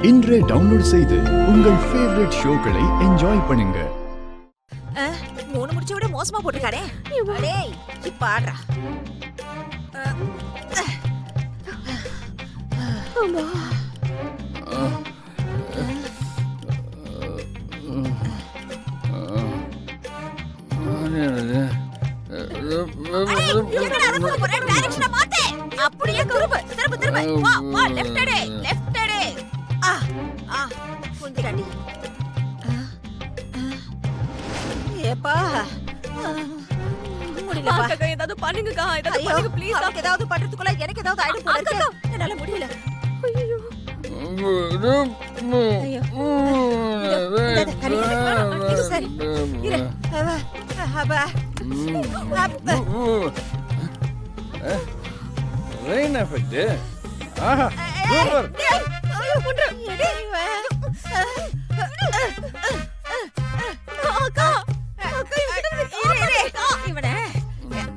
இன்றே டவுன்லோட் செய்து உங்கள் ஃபேவரட் ஷோக்களை என்ஜாய் பண்ணுங்க. 3 முடிச்ச விட மோசமா போட்டுருக்கானே. டேய் இப்ப ஆடுறா. அம்மா அப்படியே திரும்ப திரும்ப திரும்ப வா வா லெஃப்ட் அடே லெஃப்ட் அடே புந்திராண்டி ஏப்பா முடியலப்பா அக்கா ஏதாவது பண்ணுங்கக்கா ஏதாவது பண்ணுங்க ப்ளீஸ் அவனுக்கு ஏதாவது பண்றதுக்குள்ள எனக்கு ஏதாவது ஆயிடும் போல இருக்கு. என்னால முடியல. ஐயோ இது சரி இரு ரெயின் எஃபெக்ட் ஆஹா சூப்பர் அக்கா இவனே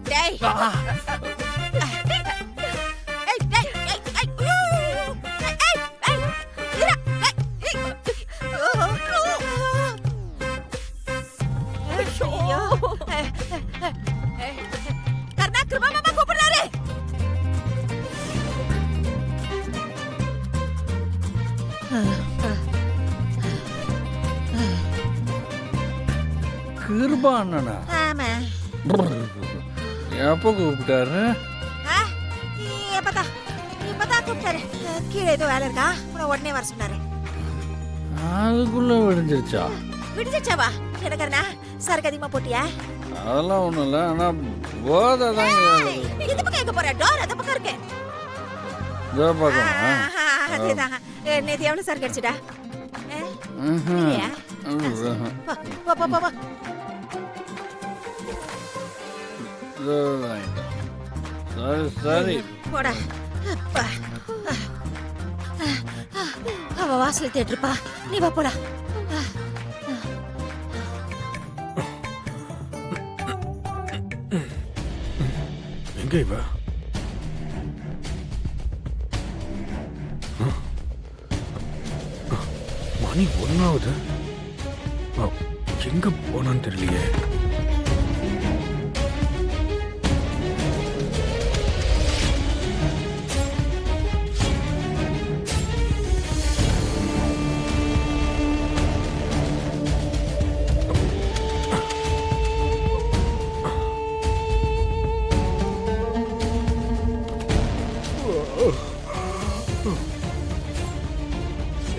டேய் கிருபா அண்ணனா ஆமா எப்போ கூப்பிட்டாரு? இப்பதான் கூப்பிட்டாரு. கீழே ஏதோ வேலை இருக்கா உடனே வர சொன்னாரு. அதுக்குள்ள விடிஞ்சிருச்சா? விடிஞ்சிச்சாவா? எனக்கா சரக்கு அதிகமா போட்டியா? அதெல்லாம் ஒண்ணும் இல்ல, ஆனா போதை தான். இந்த பக்கம் எங்க போற? டோர் அந்த பக்கம் இருக்கு. இதோ பார்க்கணுமா? அதேதான். நேத்து எவ்வளவு சரக்கு அடிச்சுடா? சரி போடா. அவ வாசல தேட்டுருப்பா, நீ வா போடா. எங்க இவ? மணி 1 எங்க போனான்னு தெரியலையே.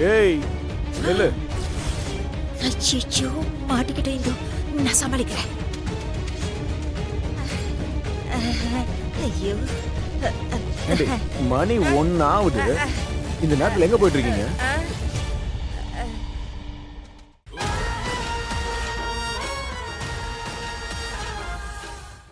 ஏய் நில்லு. அச்சோ மாட்டிக்கிட்டே இந்தோ, நான் சமாளிக்கிறேன். ஐயோ மணி 1 ஆகுது. இந்த நேரத்துல எங்க போயிட்டு இருக்கீங்க?